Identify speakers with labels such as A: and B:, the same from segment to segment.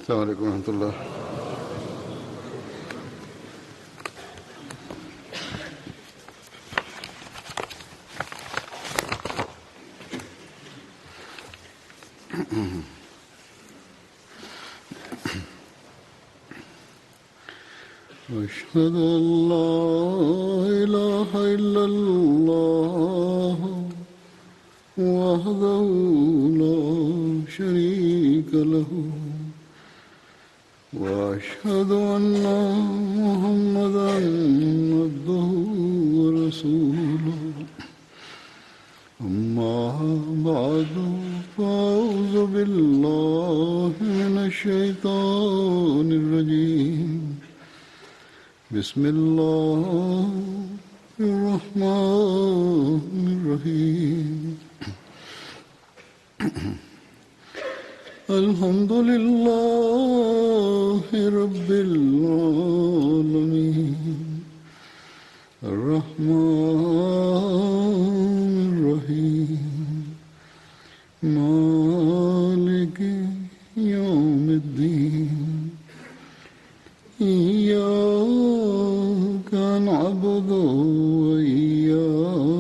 A: السلام عليكم ورحمة الله. أشهد أن لا إله إلا الله وحده لا شريك له وأشهد أن محمدا عبده ورسوله أما بعد فأعوذ بالله من الشيطان الرجيم بسم الله الرحمن الرحيم الحمد لله رب العالمين الرحمن الرحيم مالك يوم الدين إياك نعبد وإياك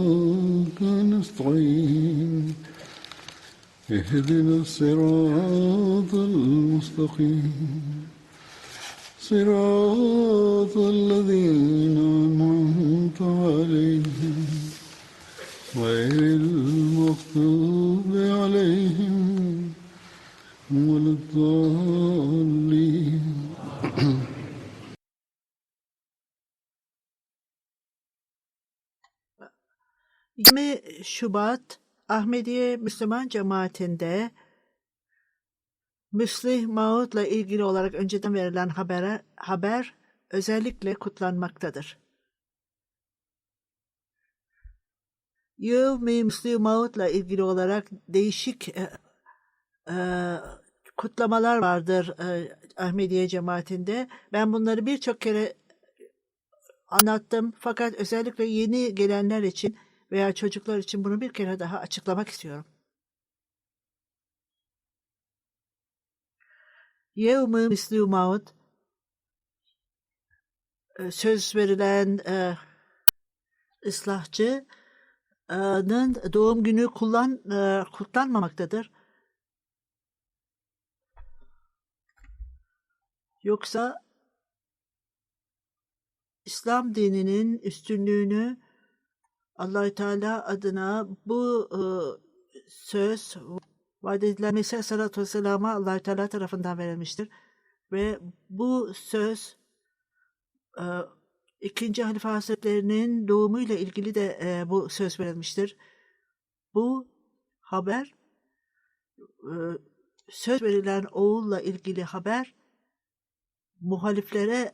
A: نستعين اهدنا الصراط المستقيم صراط الذين أنعمت عليهم غير المغضوب عليهم ولا الضالين.
B: 20 Şubat Ahmediye Müslüman Cemaati'nde Müslih Maud'la ilgili olarak önceden verilen haber özellikle kutlanmaktadır. Yevmi Müslih Maud'la ilgili olarak değişik kutlamalar vardır Ahmediye Cemaati'nde. Ben bunları birçok kere anlattım fakat özellikle yeni gelenler için veya çocuklar için bunu bir kere daha açıklamak istiyorum. Yevm-i Misli Maud, söz verilen ıslahçının doğum günü kutlanmamaktadır. Yoksa İslam dininin üstünlüğünü Allah-u Teala adına bu söz vaat edilen Mesih Aleyhisselatü Vesselam'a Allah-u Teala tarafından verilmiştir. Ve bu söz ikinci Halife Hazretlerinin doğumuyla ilgili de bu söz verilmiştir. Bu haber söz verilen oğulla ilgili haber muhaliflere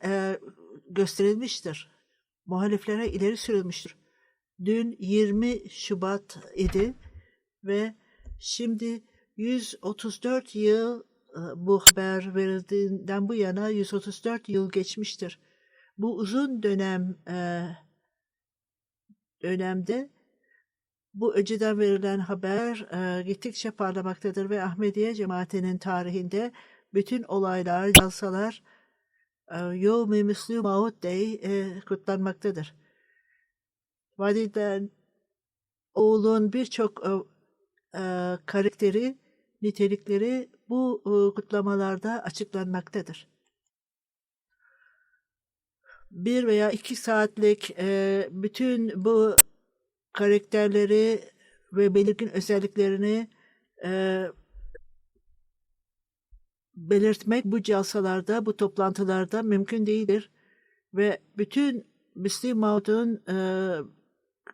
B: gösterilmiştir. Muhaliflere ileri sürülmüştür. Dün 20 Şubat idi ve şimdi 134 yıl bu haber verildiğinden bu yana 134 yıl geçmiştir. Bu uzun dönemde bu önceden verilen haber gittikçe parlamaktadır ve Ahmediye Cemaati'nin tarihinde bütün olaylar, jalsalar Yevm-i Müslih Maud Day kutlanmaktadır. Vaat edilen oğlun birçok karakteri, nitelikleri bu kutlamalarda açıklanmaktadır. 1 veya 2 saatlik bütün bu karakterleri ve belirgin özelliklerini belirtmek bu jalsalarda, bu toplantılarda mümkün değildir. Ve bütün Müslih Maud'un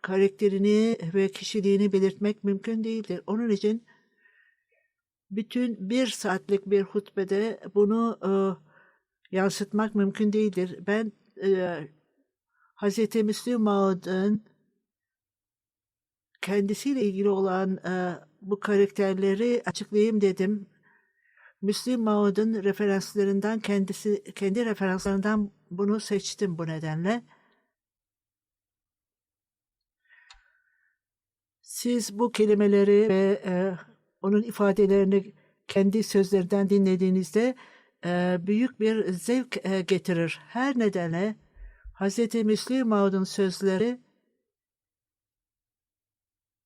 B: karakterini ve kişiliğini belirtmek mümkün değildir. Onun için bütün 1 saatlik bir hutbede bunu yansıtmak mümkün değildir. Ben Hz. Müslih Maud'un kendisiyle ilgili olan bu karakterleri açıklayayım dedim. Müslih Maud'un referanslarından kendi referanslarından bunu seçtim bu nedenle. Siz bu kelimeleri ve onun ifadelerini kendi sözlerinden dinlediğinizde büyük bir zevk getirir. Her nedenle Hz. Müslim Maud'un sözleri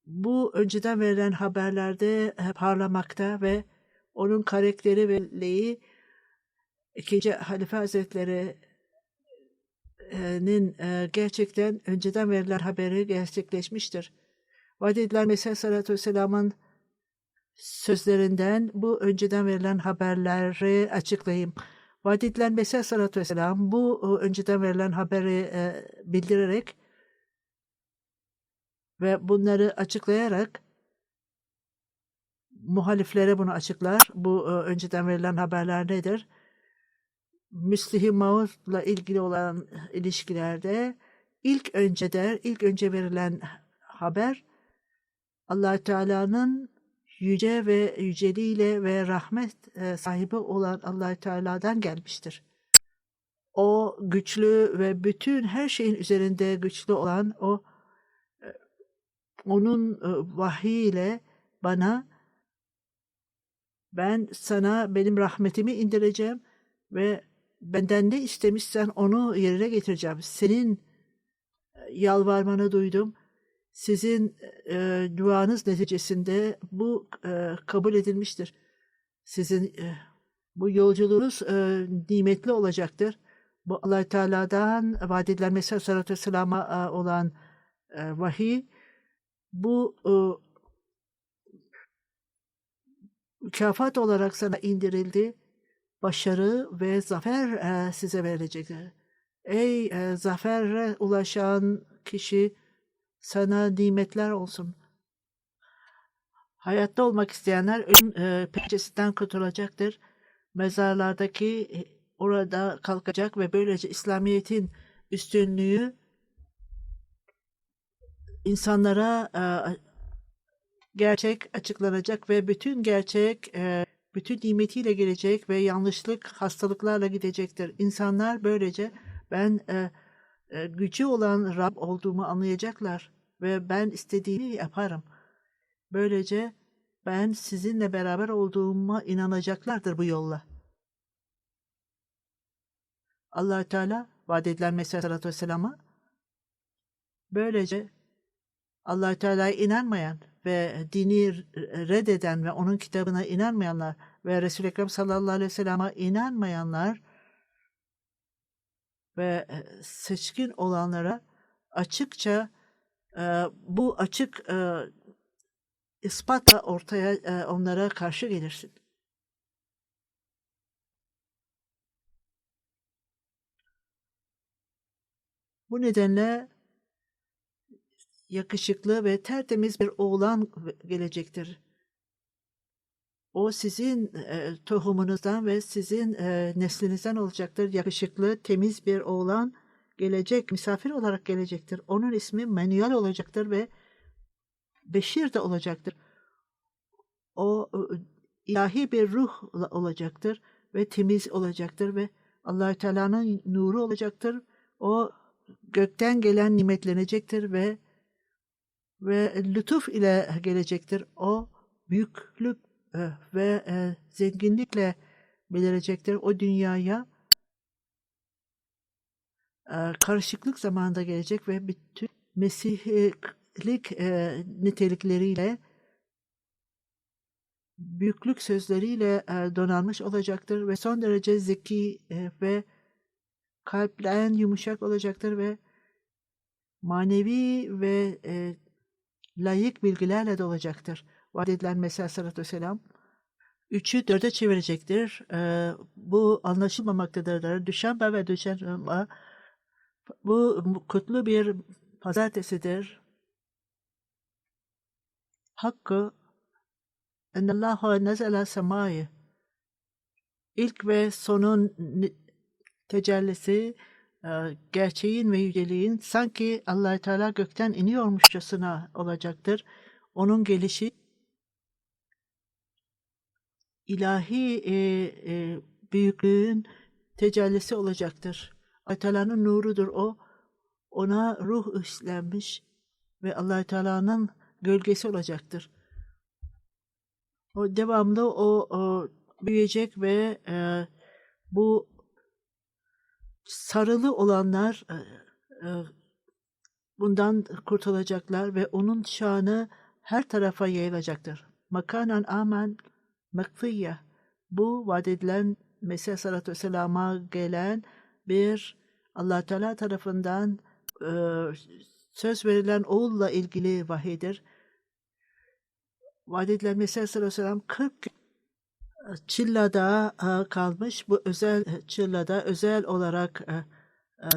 B: bu önceden verilen haberlerde parlamakta ve onun karakteri ve leği 2. Halife Hazretleri'nin gerçekten önceden verilen haberi gerçekleşmiştir. Vaad edilen Mesih Aleyhisselatü Vesselam'ın sözlerinden bu önceden verilen haberleri açıklayayım. Vaad edilen Mesih Aleyhisselatü Vesselam bu önceden verilen haberi bildirerek ve bunları açıklayarak muhaliflere bunu açıklar. Bu önceden verilen haberler nedir? Müslim Maud'la ilgili olan ilişkilerde ilk önce verilen haber Allah Teala'nın yüce ve yüceliğiyle ve rahmet sahibi olan Allah Teala'dan gelmiştir. O güçlü ve bütün her şeyin üzerinde güçlü olan onun vahiyiyle bana, ben sana benim rahmetimi indireceğim ve benden ne istemişsen onu yerine getireceğim. Senin yalvarmanı duydum. Sizin duanız neticesinde bu kabul edilmiştir. Sizin bu yolculuğunuz nimetli olacaktır. Bu Allah Teala'dan vaad edilen Mesih Aleyhisselatü Vesselam'a olan vahiy, bu mükafat olarak sana indirildi. Başarı ve zafer size verilecektir. Ey zafere ulaşan kişi, sana nimetler olsun. Hayatta olmak isteyenler ölüm pençesinden kurtulacaktır. Mezarlardaki orada kalkacak ve böylece İslamiyet'in üstünlüğü insanlara gerçek açıklanacak ve bütün gerçek bütün nimetiyle gelecek ve yanlışlık hastalıklarla gidecektir. İnsanlar böylece ben gücü olan Rab olduğumu anlayacaklar ve ben istediğimi yaparım. Böylece ben sizinle beraber olduğuma inanacaklardır bu yolla. Allah Teala vaad edilen Mesih Aleyhisselatü Vesselam'a böylece Allah Teala'ya inanmayan ve dini reddeden ve onun kitabına inanmayanlar ve Resul-i Ekrem sallallahu aleyhi ve sellem'e inanmayanlar ve seçkin olanlara açıkça bu açık ispatla ortaya onlara karşı gelirsin. Bu nedenle yakışıklı ve tertemiz bir oğlan gelecektir. O sizin tohumunuzdan ve sizin neslinizden olacaktır. Yakışıklı, temiz bir oğlan gelecek, misafir olarak gelecektir. Onun ismi Manuel olacaktır ve Beşir de olacaktır. O ilahi bir ruh olacaktır ve temiz olacaktır ve Allah-u Teala'nın nuru olacaktır. O gökten gelen nimetlenecektir ve lütuf ile gelecektir. O büyüklük ve zenginlikle belirecektir. O dünyaya karışıklık zamanında gelecek ve bütün mesihlik nitelikleriyle, büyüklük sözleriyle donanmış olacaktır ve son derece zeki ve kalpten yumuşak olacaktır ve manevi ve layık bilgilerle dolacaktır. Vaad edilen Mesih Aleyhisselatü Vesselam 3'ü 4'e çevirecektir. Bu anlaşılmamaktadır. Düşenbe ve Düşenbe bu kutlu bir pazartesidir. Hakkı ennallâhu nezele semâye, İlk ve sonun tecellisi, gerçeğin ve yüceliğin sanki Allah-u Teala gökten iniyormuşçasına olacaktır. Onun gelişi ilahi büyüklüğün tecellisi olacaktır. Allah-u Teala'nın nurudur o. Ona ruh üstlenmiş ve Allah-u Teala'nın gölgesi olacaktır. O devamlı o büyüyecek ve Bu sarılı olanlar bundan kurtulacaklar ve onun şanı her tarafa yayılacaktır. Makanan amen mekfiyye. Bu vaat edilen Mesih Aleyhisselatü Vesselam'a gelen bir Allah Teala tarafından söz verilen oğulla ilgili vahiydir. Vaat edilen Mesih Aleyhisselatü Vesselam 40 gün Çilla'da kalmış. Bu Çilla'da özel olarak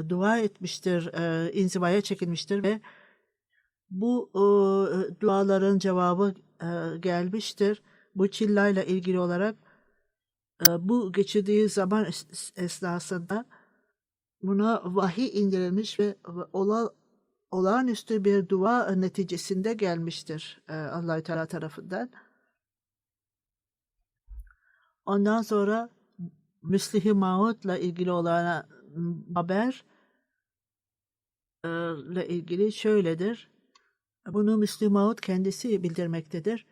B: dua etmiştir, inzivaya çekilmiştir ve bu duaların cevabı gelmiştir. Bu Çilla'yla ilgili olarak bu geçirdiği zaman esnasında buna vahiy indirilmiş ve olağanüstü bir dua neticesinde gelmiştir Allah-u Teala tarafından. Ondan sonra Müslihi Maud'la ilgili olan haber ile ilgili şöyledir. Bunu Müslihi Maud kendisi bildirmektedir.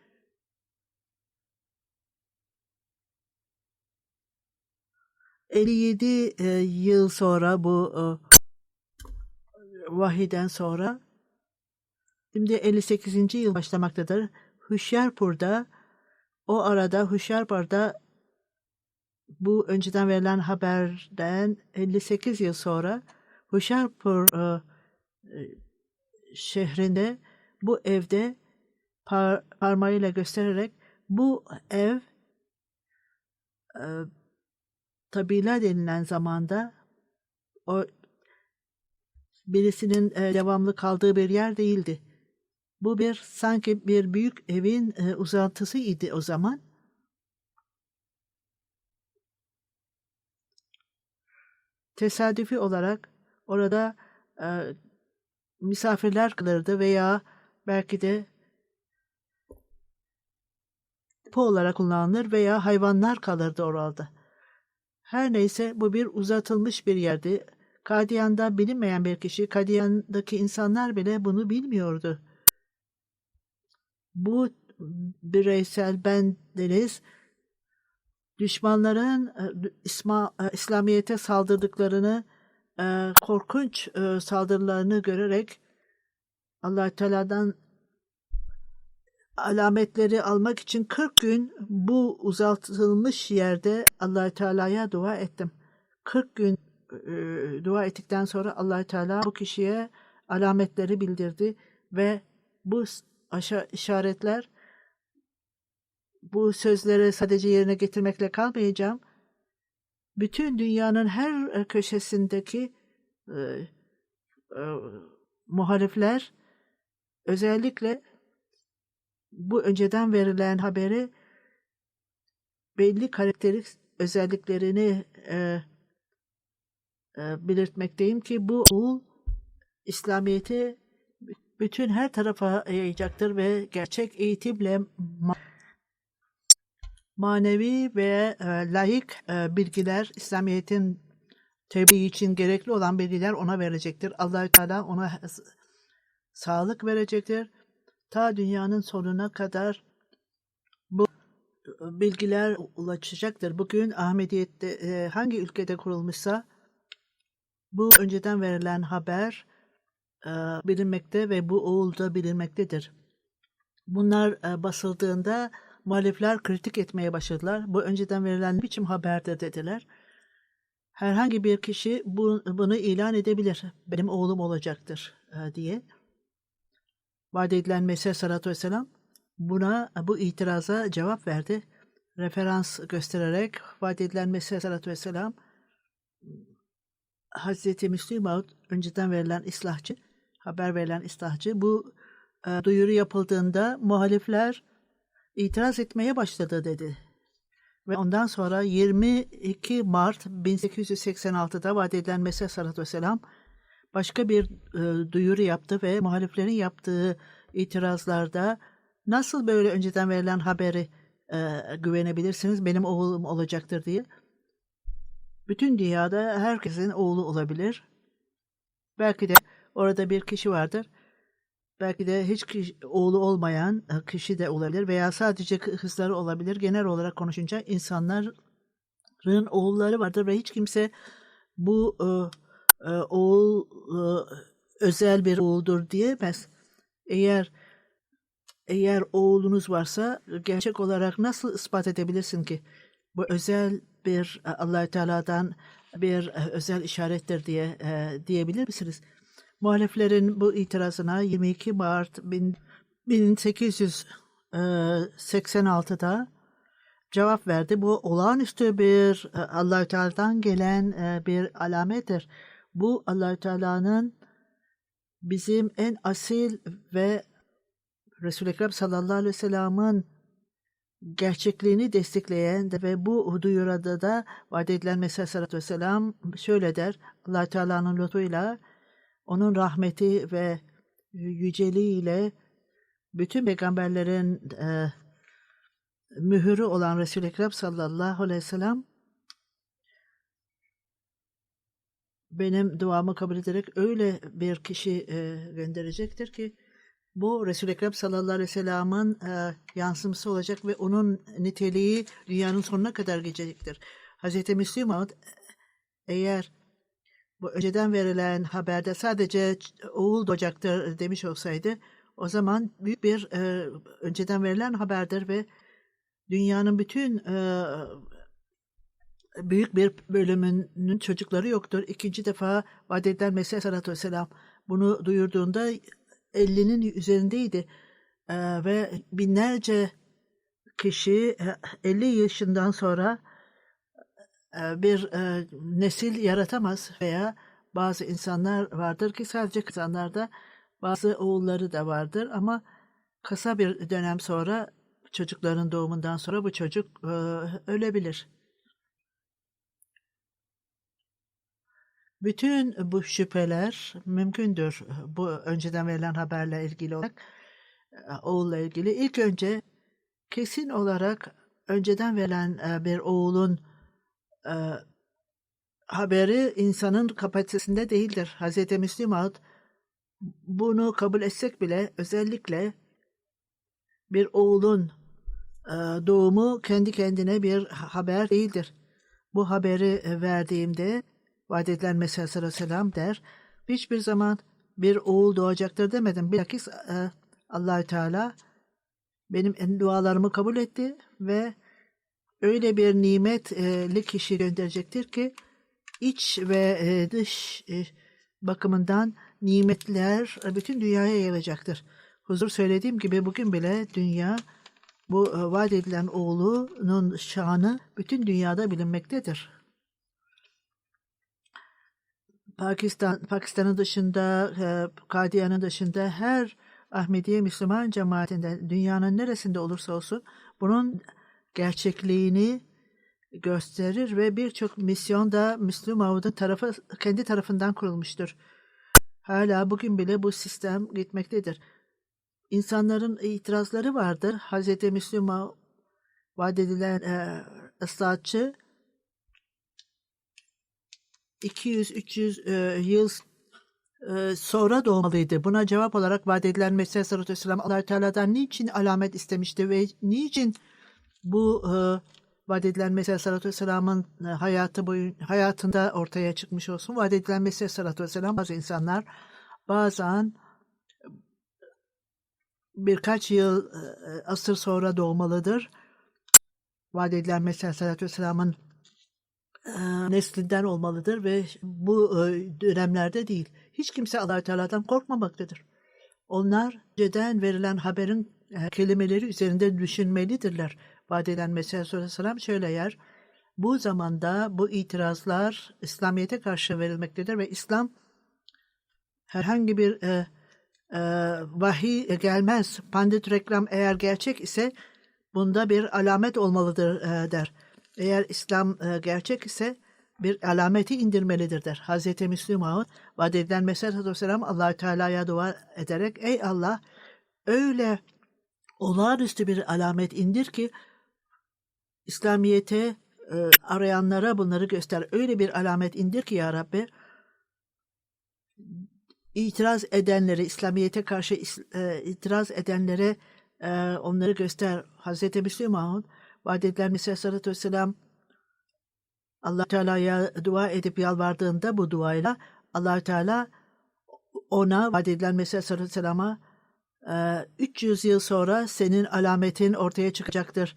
B: ...57 yıl sonra bu vahiden sonra... ...şimdi 58. yıl başlamaktadır. Huşyarpur'da... ...o arada Huşyarpur'da... ...bu önceden verilen haberden 58 yıl sonra... ...Huşyarpur şehrinde... ...bu evde... ...parmağıyla göstererek... ...bu ev... Tabila denilen zamanda o birisinin devamlı kaldığı bir yer değildi. Bu sanki bir büyük evin uzantısıydı o zaman. Tesadüfi olarak orada misafirler kalırdı veya belki de depo olarak kullanılır veya hayvanlar kalırdı orada. Her neyse bu bir uzatılmış bir yerdi. Kadiyan'da bilinmeyen bir kişi, Kadiyan'daki insanlar bile bunu bilmiyordu. Bu bireysel bendeniz düşmanların İslamiyet'e saldırdıklarını, korkunç saldırılarını görerek Allah-u Teala'dan alametleri almak için 40 gün bu uzatılmış yerde Allah-u Teala'ya dua ettim. 40 gün dua ettikten sonra Allah-u Teala bu kişiye alametleri bildirdi ve bu işaretler, bu sözleri sadece yerine getirmekle kalmayacağım. Bütün dünyanın her köşesindeki muhalifler özellikle bu önceden verilen haberi belli karakteristik özelliklerini belirtmekteyim ki bu oğul İslamiyet'i bütün her tarafa yayacaktır ve gerçek eğitimle manevi ve layık bilgiler, İslamiyet'in tebliği için gerekli olan bilgiler ona verecektir. Allah-u Teala ona sağlık verecektir. Ta dünyanın sonuna kadar bu bilgiler ulaşacaktır. Bugün Ahmediyet'te hangi ülkede kurulmuşsa bu önceden verilen haber bilinmekte ve bu oğulda bilinmektedir. Bunlar basıldığında muhalifler kritik etmeye başladılar. Bu önceden verilen biçim haberdir dediler. Herhangi bir kişi bunu ilan edebilir. Benim oğlum olacaktır diye. Vaat edilen Mesih Aleyhisselatü Vesselam bu itiraza cevap verdi. Referans göstererek vaat edilen Mesih Aleyhisselatü Vesselam Hazreti Müslim Maud önceden verilen islahçı, haber verilen islahçı, bu duyuru yapıldığında muhalifler itiraz etmeye başladı dedi. Ve ondan sonra 22 Mart 1886'da vaat edilen Mesih Aleyhisselatü Vesselam başka bir duyuru yaptı ve muhaliflerin yaptığı itirazlarda nasıl böyle önceden verilen haberi güvenebilirsiniz, benim oğlum olacaktır diye. Bütün dünyada herkesin oğlu olabilir. Belki de orada bir kişi vardır. Belki de hiç oğlu olmayan kişi de olabilir veya sadece kızları olabilir. Genel olarak konuşunca insanların oğulları vardır ve hiç kimse bu oğul özel bir oğuldur diyemez. Eğer oğlunuz varsa gerçek olarak nasıl ispat edebilirsin ki bu özel bir Allah-u Teala'dan bir özel işarettir diye diyebilir misiniz? Muhaliflerin bu itirazına 22 Mart 1886'da cevap verdi. Bu olağanüstü bir Allah-u Teala'dan gelen bir alamettir. Bu Allah-u Teala'nın bizim en asil ve Resul-i Ekrem sallallahu aleyhi ve sellem'in gerçekliğini destekleyen ve bu duyuruda da vaat edilen Mesih aleyhissalatü vesselam şöyle der: Allah Teala'nın lütfuyla, onun rahmeti ve yüceliğiyle bütün peygamberlerin mühürü olan Resul-i Ekrem sallallahu aleyhi ve sellem benim duamı kabul ederek öyle bir kişi gönderecektir ki bu Resul-i Ekrem sallallahu aleyhi ve sellem'in yansıması olacak ve onun niteliği dünyanın sonuna kadar gelecektir. Hz. Müslim Maud eğer bu önceden verilen haberde sadece oğul doğacaktır demiş olsaydı, o zaman büyük bir önceden verilen haberdir ve dünyanın bütün büyük bir bölümünün çocukları yoktur. İkinci defa vaat edilen Mesih aleyhissalatü vesselam bunu duyurduğunda 50'nin üzerindeydi. Ve binlerce kişi 50 yaşından sonra bir nesil yaratamaz veya bazı insanlar vardır ki sadece insanlarda bazı oğulları da vardır ama kısa bir dönem sonra çocukların doğumundan sonra bu çocuk ölebilir. Bütün bu şüpheler mümkündür. Bu önceden verilen haberle ilgili olarak, oğulla ilgili. İlk önce kesin olarak önceden verilen bir oğulun haberi insanın kapasitesinde değildir. Hz. Müslim Maud bunu kabul etsek bile özellikle bir oğulun doğumu kendi kendine bir haber değildir. Bu haberi verdiğimde vaat edilen Mesih aleyhisselam der, hiçbir zaman bir oğul doğacaktır demedim. Bilakis Allah-u Teala benim dualarımı kabul etti ve öyle bir nimetli kişi gönderecektir ki iç ve dış bakımından nimetler bütün dünyaya yayılacaktır. Huzur söylediğim gibi bugün bile dünya bu vaat edilen oğlunun şanı bütün dünyada bilinmektedir. Pakistan'ın dışında, Kadiyan'ın dışında her Ahmediye Müslüman cemaatinde dünyanın neresinde olursa olsun bunun gerçekliğini gösterir ve birçok misyon da Müslüm Maud'un kendi tarafından kurulmuştur. Hala bugün bile bu sistem gitmektedir. İnsanların itirazları vardır. Hz. Müslüm Maud vaat edilen ıslahatçı 200-300 yıl sonra doğmalıydı. Buna cevap olarak vaat edilen Mesih sallallahu aleyhi ve sellem Allah-u Teala'dan niçin alamet istemişti ve niçin bu vaat edilen Mesih sallallahu aleyhi ve sellem'in hayatında ortaya çıkmış olsun. Vaat edilen Mesih sallallahu aleyhi ve sellem bazı insanlar bazen birkaç yıl asır sonra doğmalıdır. Vaat edilen Mesih sallallahu aleyhi ve sellem'in neslinden olmalıdır ve bu dönemlerde değil. Hiç kimse Allah-u Teala'dan korkmamaktadır. Onlar önceden verilen haberin kelimeleri üzerinde düşünmelidirler. Vaat edilen Mesih sallallahu aleyhi ve sellem şöyle yer: bu zamanda bu itirazlar İslamiyet'e karşı verilmektedir ve İslam herhangi bir vahiy gelmez. Pandit reklam eğer gerçek ise bunda bir alamet olmalıdır der. Eğer İslam gerçek ise bir alameti indirmelidir der. Hz. Müslim Maud vaat edilen Mesih aleyhisselatü vesselam Allah-u Teala'ya dua ederek, ey Allah, öyle olağanüstü bir alamet indir ki İslamiyet'e arayanlara bunları göster. Öyle bir alamet indir ki ya Rabbi, itiraz edenleri, İslamiyet'e karşı itiraz edenlere onları göster. Hz. Müslim Maud vaat edilen Mesih aleyhisselatü vesselam Allah Teala'ya dua edip yalvardığında bu duayla Allah Teala ona vaat edilen Mesih Aleyhisselam'a 300 yıl sonra senin alametin ortaya çıkacaktır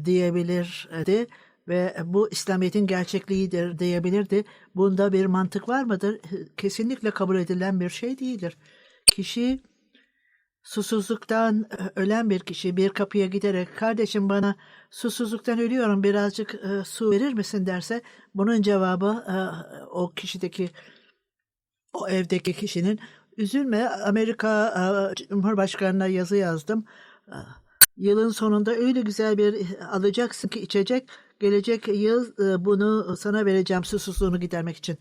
B: diyebilirdi ve bu İslamiyet'in gerçekliğidir diyebilirdi. Bunda bir mantık var mıdır? Kesinlikle kabul edilen bir şey değildir. Kişi susuzluktan ölen bir kişi bir kapıya giderek kardeşim bana susuzluktan ölüyorum birazcık su verir misin derse bunun cevabı o kişideki o evdeki kişinin üzülme Amerika Cumhurbaşkanı'na yazı yazdım. Yılın sonunda öyle güzel bir alacaksın ki içecek gelecek yıl bunu sana vereceğim susuzluğunu gidermek için.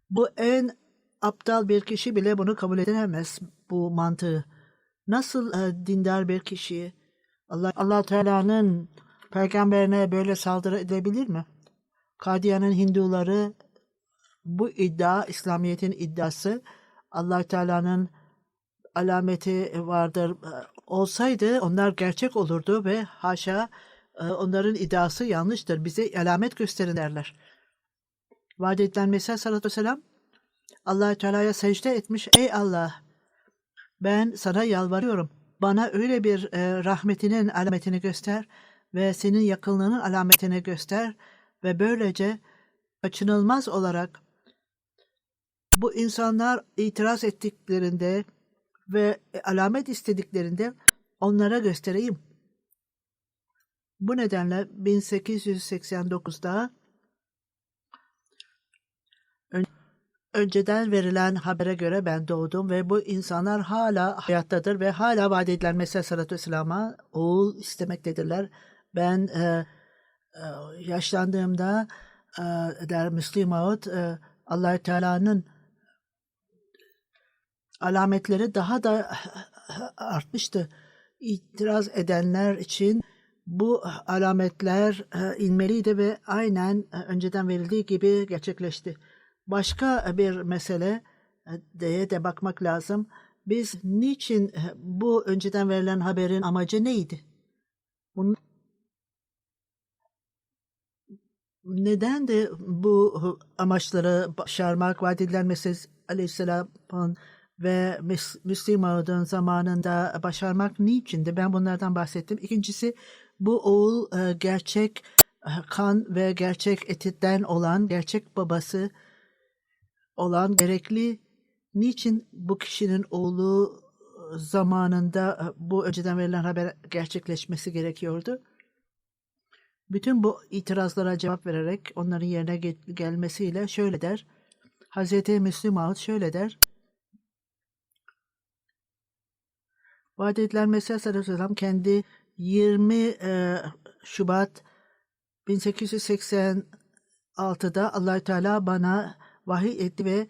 B: Bu en aptal bir kişi bile bunu kabul edemez bu mantığı. Nasıl dindar bir kişi Allah Teala'nın peygamberine böyle saldırı edebilir mi? Kadiyan'ın Hinduları bu iddia İslamiyet'in iddiası Allah Teala'nın alameti vardır olsaydı onlar gerçek olurdu ve haşa onların iddiası yanlıştır. Bize alamet gösterin derler. Vaat edilen Mesih sallallahu aleyhi ve sellem Allah Teala'ya secde etmiş. Ey Allah ben sana yalvarıyorum. Bana öyle bir rahmetinin alametini göster ve senin yakınlığının alametini göster ve böylece kaçınılmaz olarak bu insanlar itiraz ettiklerinde ve alamet istediklerinde onlara göstereyim. Bu nedenle 1889'da önceden verilen habere göre ben doğdum ve bu insanlar hala hayattadır ve hala vaat edilen Mesih Aleyhisselatü Vesselam'a oğul istemektedirler. Ben yaşlandığımda der Müslim Maud Allah-u Teala'nın alametleri daha da artmıştı. İtiraz edenler için bu alametler inmeliydi ve aynen önceden verildiği gibi gerçekleşti. Başka bir mesele de bakmak lazım. Biz niçin bu önceden verilen haberin amacı neydi? Neden de bu amaçları başarmak, vaat edilen Mesih Aleyhisselam'ın ve Müslim Maud'un zamanında başarmak niçindi? Ben bunlardan bahsettim. İkincisi bu oğul gerçek kan ve gerçek etitten olan, gerçek babası olan gerekli. Niçin bu kişinin oğlu zamanında bu önceden verilen haber gerçekleşmesi gerekiyordu? Bütün bu itirazlara cevap vererek onların yerine gelmesiyle şöyle der. Hazreti Müslim Maud şöyle der. Vaat edilen Mesih Aleyhisselam kendi 20 Şubat 1886'da Allah-u Teala bana vahiy etti ve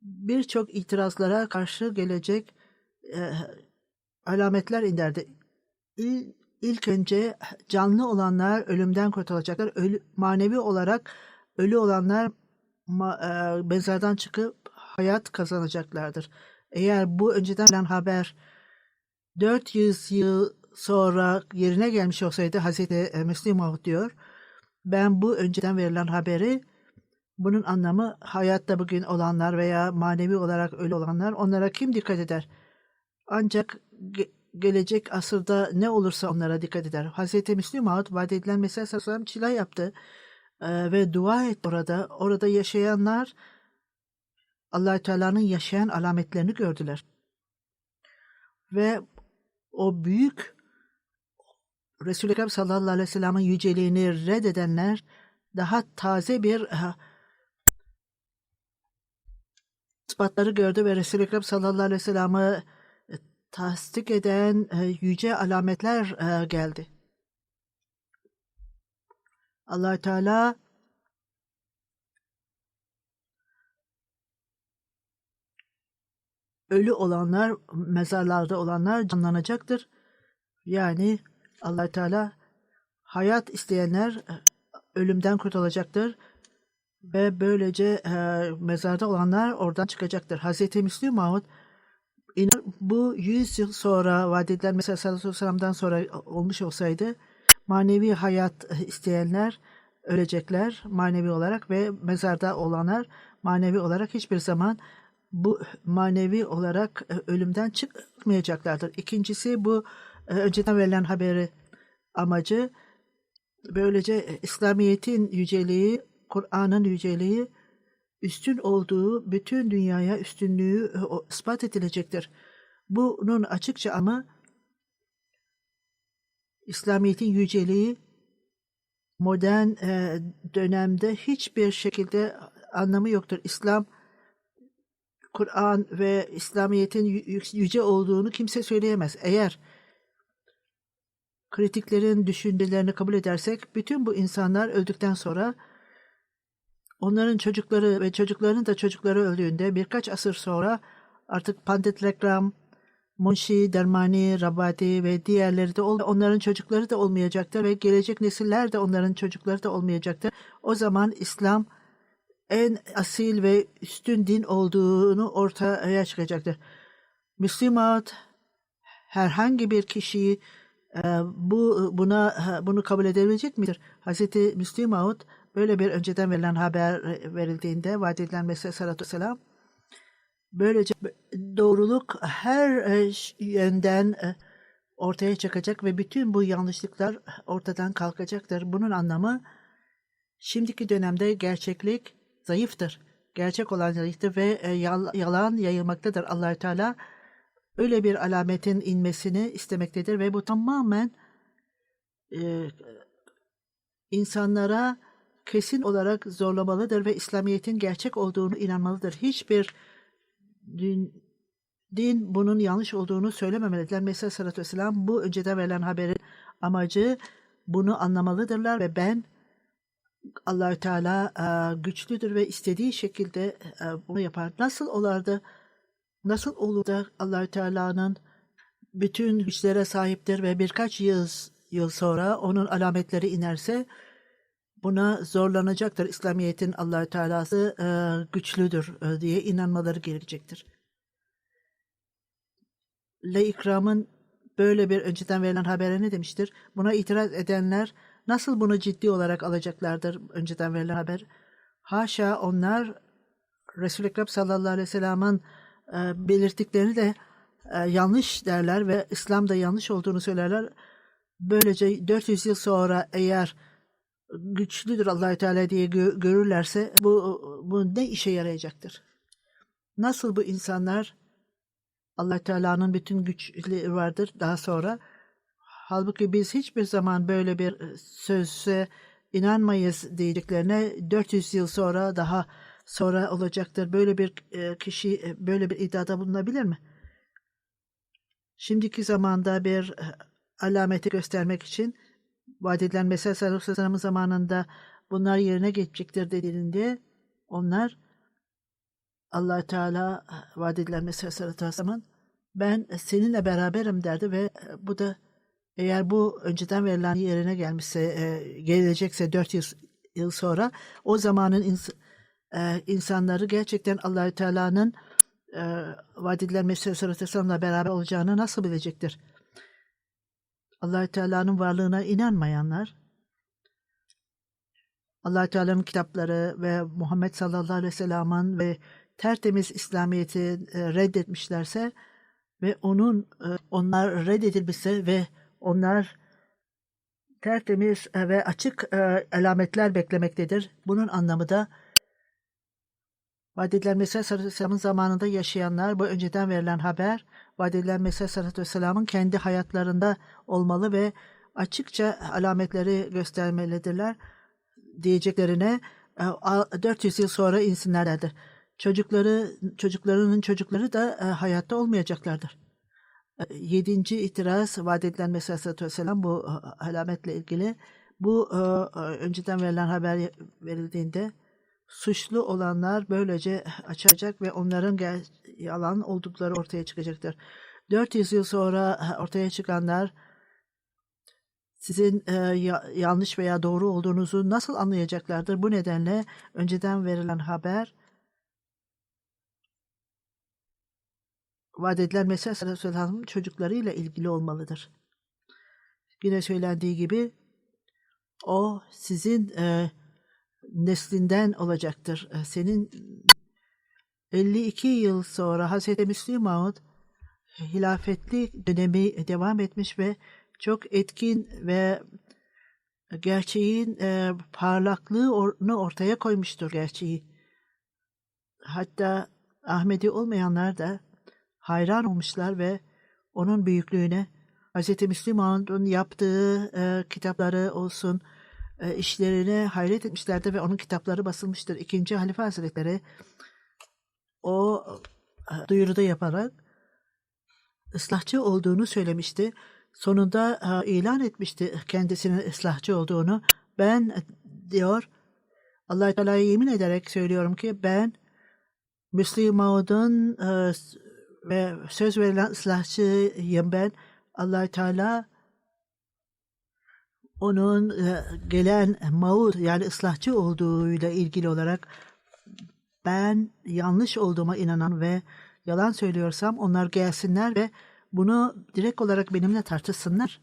B: birçok itirazlara karşı gelecek alametler indirdi. İlk önce canlı olanlar ölümden kurtulacaklar. Manevi olarak ölü olanlar mezardan çıkıp hayat kazanacaklardır. Eğer bu önceden gelen haber 400 yıl sonra yerine gelmiş olsaydı Hazreti Müslim Maud diyor, ben bu önceden verilen haberi bunun anlamı hayatta bugün olanlar veya manevi olarak ölü olanlar onlara kim dikkat eder? Ancak gelecek asırda ne olursa onlara dikkat eder. Hazreti Müslim Maud vaat edilen Mesih Aleyhisselam çila yaptı ve dua etti orada. Orada yaşayanlar Allah-u Teala'nın yaşayan alametlerini gördüler. Ve o büyük Resul-i Ekrem sallallahu aleyhi ve sellem'in yüceliğini reddedenler daha taze bir ispatları gördü ve Resul-i Ekrem sallallahu aleyhi ve sellem'i tasdik eden yüce alametler geldi. Allah-u Teala ölü olanlar, mezarlarda olanlar canlanacaktır. Yani Allah-u Teala hayat isteyenler ölümden kurtulacaktır ve böylece mezarda olanlar oradan çıkacaktır. Hazreti Müslim Maud bu 100 yıl sonra vaat edilen Mesih sallallahu aleyhi ve sellem'den sonra olmuş olsaydı manevi hayat isteyenler ölecekler manevi olarak ve mezarda olanlar manevi olarak hiçbir zaman bu manevi olarak ölümden çıkmayacaklardır. İkincisi bu önceden verilen haberi amacı böylece İslamiyet'in yüceliği, Kur'an'ın yüceliği üstün olduğu bütün dünyaya üstünlüğü ispat edilecektir. Bunun açıkça ama İslamiyet'in yüceliği modern dönemde hiçbir şekilde anlamı yoktur. İslam, Kur'an ve İslamiyet'in yüce olduğunu kimse söyleyemez. Eğer kritiklerin düşüncelerini kabul edersek, bütün bu insanlar öldükten sonra onların çocukları ve çocuklarının da çocukları öldüğünde birkaç asır sonra artık Pandit Rekram, Munshi, Darmani, Rabati ve diğerleri de onların çocukları da olmayacaktır ve gelecek nesiller de onların çocukları da olmayacaktır. O zaman İslam en asil ve üstün din olduğunu ortaya çıkacaktır. Müslüman herhangi bir kişiyi bunu kabul edebilecek midir? Hazreti Müslim Maud böyle bir önceden verilen haber verildiğinde vaat edilen Mesih Sallallahu Aleyhi ve Sellem böylece doğruluk her yönden ortaya çıkacak ve bütün bu yanlışlıklar ortadan kalkacaktır. Bunun anlamı şimdiki dönemde gerçeklik zayıftır. Gerçek olan zayıftır ve yalan yayılmaktadır. Allah-u Teala öyle bir alametin inmesini istemektedir ve bu tamamen insanlara kesin olarak zorlamalıdır ve İslamiyet'in gerçek olduğunu inanmalıdır. Hiçbir din bunun yanlış olduğunu söylememelidir. Mesela Sallallahu Aleyhi ve Sellem bu önceden verilen haberin amacı bunu anlamalıdırlar ve ben Allah-u Teala güçlüdür ve istediği şekilde bunu yapar. Nasıl olur da Allah-u Teala'nın bütün güçlere sahiptir ve birkaç yıl sonra onun alametleri inerse buna zorlanacaktır. İslamiyet'in Allah-u Teala'sı güçlüdür diye inanmaları gerekecektir. İkram'ın böyle bir önceden verilen habere ne demiştir? Buna itiraz edenler nasıl bunu ciddi olarak alacaklardır önceden verilen haber? Haşa onlar Resul-i Ekrem sallallahu aleyhi ve sellem'in belirttiklerini de yanlış derler ve İslam'da yanlış olduğunu söylerler. Böylece 400 yıl sonra eğer güçlüdür Allah-u Teala diye görürlerse bu ne işe yarayacaktır? Nasıl bu insanlar Allah Teala'nın bütün güçleri vardır daha sonra. Halbuki biz hiçbir zaman böyle bir söze inanmayız diyeceklerine 400 yıl sonra daha sonra olacaktır. Böyle bir kişi böyle bir iddiada bulunabilir mi? Şimdiki zamanda bir alameti göstermek için vaat edilen Mesih Sallallahu Aleyhi ve Sellem'in zamanında bunlar yerine geçecektir dediğinde onlar Allah Teala vaat edilen Mesih Sallallahu Aleyhi ve Sellem'in ben seninle beraberim derdi ve bu da eğer bu önceden verilen yerine gelecekse 400 yıl sonra o zamanın insanları gerçekten Allah Teala'nın vaat edilen Mesih Sallallahu Aleyhi ve Sellem'le beraber olacağını nasıl bilecektir? Allah Teala'nın varlığına inanmayanlar Allah Teala'nın kitapları ve Muhammed sallallahu aleyhi ve sellem'in ve tertemiz İslamiyet'i reddetmişlerse ve onlar reddedilmişse ve onlar tertemiz ve açık alametler beklemektedir. Bunun anlamı da vaat edilen Mesih sallallahu aleyhi ve sellem'in zamanında yaşayanlar bu önceden verilen haber vaat edilen Mesih sallallahu aleyhi ve sellem'in kendi hayatlarında olmalı ve açıkça alametleri göstermelidirler diyeceklerine 400 yıl sonra insinlerdir. Çocuklarının çocukları da hayatta olmayacaklardır. 7. itiraz vaat edilen Mesih sallallahu aleyhi ve sellem bu alametle ilgili bu önceden verilen haber verildiğinde suçlu olanlar böylece açacak ve onların yalan oldukları ortaya çıkacaktır. 400 yıl sonra ortaya çıkanlar sizin yanlış veya doğru olduğunuzu nasıl anlayacaklardır? Bu nedenle önceden verilen haber vaat edilen Mesih sallallahu aleyhi ve sellem'in çocuklarıyla ilgili olmalıdır. Yine söylendiği gibi O sizin neslinden olacaktır. Senin 52 yıl sonra Hazreti Müslim Maud hilafetli dönemi devam etmiş ve çok etkin ve gerçeğin parlaklığını ortaya koymuştur gerçeği. Hatta Ahmedi olmayanlar da hayran olmuşlar ve onun büyüklüğüne, Hz. Müslim Maud'un yaptığı kitapları olsun, işlerine hayret etmişlerdi ve onun kitapları basılmıştır. İkinci Halife Hazretleri o duyuruda yaparak ıslahçı olduğunu söylemişti. Sonunda ilan etmişti kendisinin ıslahçı olduğunu. Ben diyor, Allah-u Teala'ya yemin ederek söylüyorum ki ben Müslim Maud'un ve söz verilen ıslahçıyım ben. Allah-u Teala onun gelen Maud yani ıslahçı olduğuyla ilgili olarak ben yanlış olduğuma inanan ve yalan söylüyorsam onlar gelsinler ve bunu direkt olarak benimle tartışsınlar.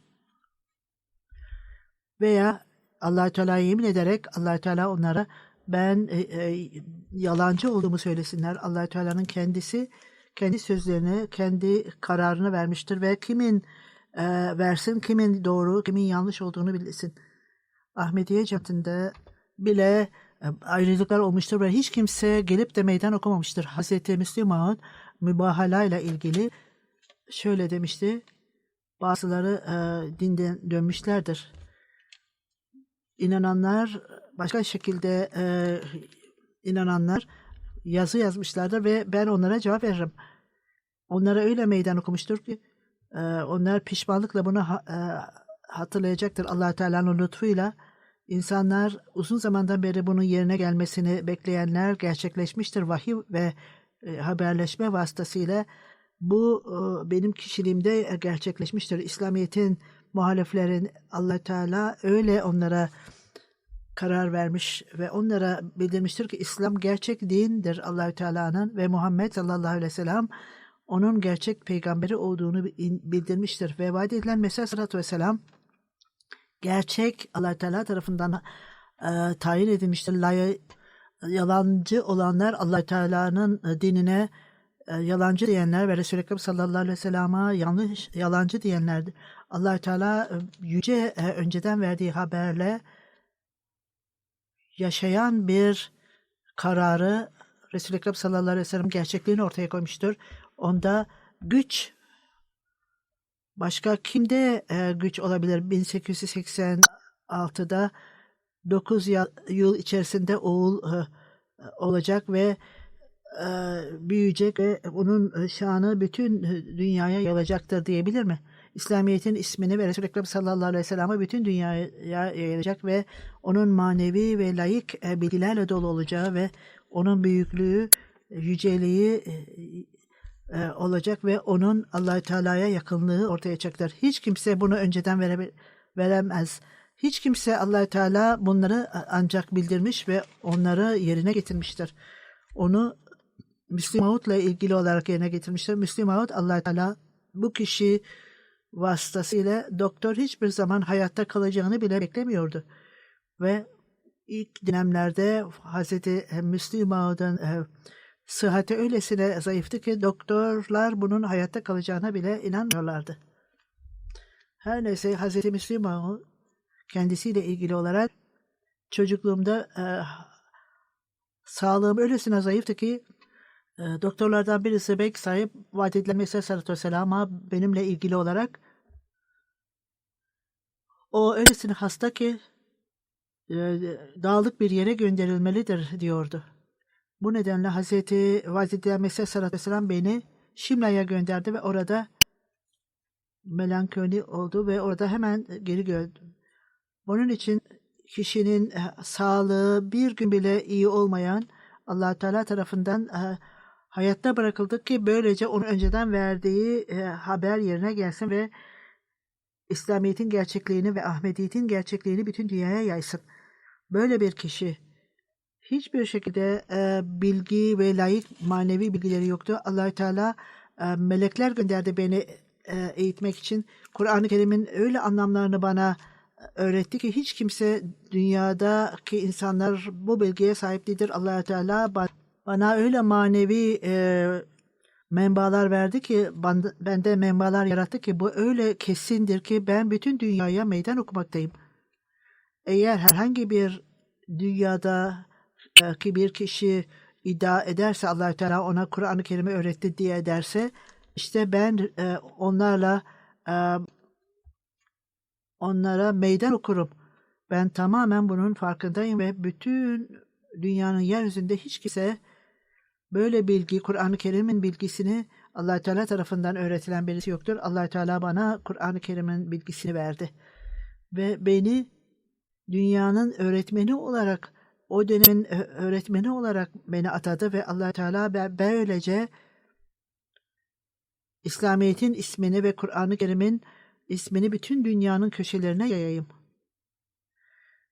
B: Veya Allah-u Teala'ya yemin ederek Allah-u Teala onlara ben yalancı olduğumu söylesinler. Allah-u Teala'nın kendisi kendi sözlerini, kendi kararını vermiştir ve kimin versin, kimin doğru, kimin yanlış olduğunu bilsin. Ahmediye cemaatinde bile ayrılıklar olmuştur ve hiç kimse gelip de meydan okumamıştır. Hazreti Müslim Maud mübahala ile ilgili şöyle demişti. Bazıları dinden dönmüşlerdir. İnananlar başka şekilde inananlar yazı yazmışlardır ve ben onlara cevap veririm. Onlara öyle meydan okumuştur ki onlar pişmanlıkla bunu hatırlayacaktır. Allah-u Teala'nın lütfuyla insanlar uzun zamandan beri bunun yerine gelmesini bekleyenler gerçekleşmiştir. Vahiy ve haberleşme vasıtasıyla bu benim kişiliğimde gerçekleşmiştir. İslamiyet'in muhaliflerin Allah-u Teala öyle onlara karar vermiş ve onlara bildirmiştir ki İslam gerçek dindir Allah-u Teala'nın ve Muhammed sallallahu aleyhi ve sellem onun gerçek peygamberi olduğunu bildirmiştir. Ve vaat edilen Mesih sallallahu aleyhi ve sellem gerçek Allah-u Teala tarafından tayin edilmiştir. Yalancı olanlar Allah-u Teala'nın dinine yalancı diyenler ve Resul-i Ekrem sallallahu aleyhi ve sellem'e yalancı diyenlerdir. Allah-u Teala yüce önceden verdiği haberle yaşayan bir kararı Resul-i Ekrem sallallahu aleyhi ve sellem gerçekliğini ortaya koymuştur. Onda güç başka kimde güç olabilir? 1886'da 9 yıl içerisinde oğul olacak ve büyüyecek ve onun şanı bütün dünyaya yayılacaktır diyebilir mi? İslamiyet'in ismini ve Resul-i Ekrem sallallahu aleyhi ve sellem'e bütün dünyaya yayılacak ve onun manevi ve layık bilgilerle dolu olacağı ve onun büyüklüğü, yüceliği olacak ve onun Allah-u Teala'ya yakınlığı ortaya çıkacaktır. Hiç kimse bunu önceden veremez. Hiç kimse Allah-u Teala bunları ancak bildirmiş ve onları yerine getirmiştir. Onu Müslim Maud'la ilgili olarak yerine getirmiştir. Müslim Maud Allah-u Teala bu kişi vasıtasıyla doktor hiçbir zaman hayatta kalacağını bile beklemiyordu. Ve ilk dönemlerde Hazreti Müslim Maud'un sıhhati öylesine zayıftı ki doktorlar bunun hayatta kalacağına bile inanmıyorlardı. Her neyse Hazreti Müslim Maud kendisiyle ilgili olarak çocukluğumda sağlığım öylesine zayıftı ki doktorlardan birisi bek sahip vaat edilen Mesih sallallahu aleyhi ve sellem'e benimle ilgili olarak o öylesine hasta ki dağlık bir yere gönderilmelidir diyordu. Bu nedenle vaat edilen Mesih sallallahu aleyhi ve sellem beni Şimla'ya gönderdi ve orada melankoli oldu ve orada hemen geri gördüm. Bunun için kişinin sağlığı bir gün bile iyi olmayan Allah-u Teala tarafından hayatta bırakıldı ki böylece onun önceden verdiği haber yerine gelsin ve İslamiyet'in gerçekliğini ve Ahmediyet'in gerçekliğini bütün dünyaya yaysın. Böyle bir kişi hiçbir şekilde bilgi ve layık manevi bilgileri yoktu. Allah-u Teala melekler gönderdi beni eğitmek için. Kur'an-ı Kerim'in öyle anlamlarını bana öğretti ki hiç kimse dünyadaki insanlar bu bilgiye sahip değildir. Allah Teala bana öyle manevi menbalar verdi ki bende menbalar yarattı ki bu öyle kesindir ki ben bütün dünyaya meydan okumaktayım. Eğer herhangi bir dünyada ki bir kişi iddia ederse Allah Teala ona Kur'an-ı Kerim'i öğretti diye derse işte ben onlara meydan okurum. Ben tamamen bunun farkındayım ve bütün dünyanın yeryüzünde hiç kimse böyle bilgi, Kur'an-ı Kerim'in bilgisini Allah Teala tarafından öğretilen birisi yoktur. Allah Teala bana Kur'an-ı Kerim'in bilgisini verdi ve beni dünyanın öğretmeni olarak, o dönemin öğretmeni olarak beni atadı ve Allah Teala böylece İslamiyet'in ismini ve Kur'an-ı Kerim'in ismini bütün dünyanın köşelerine yayayım.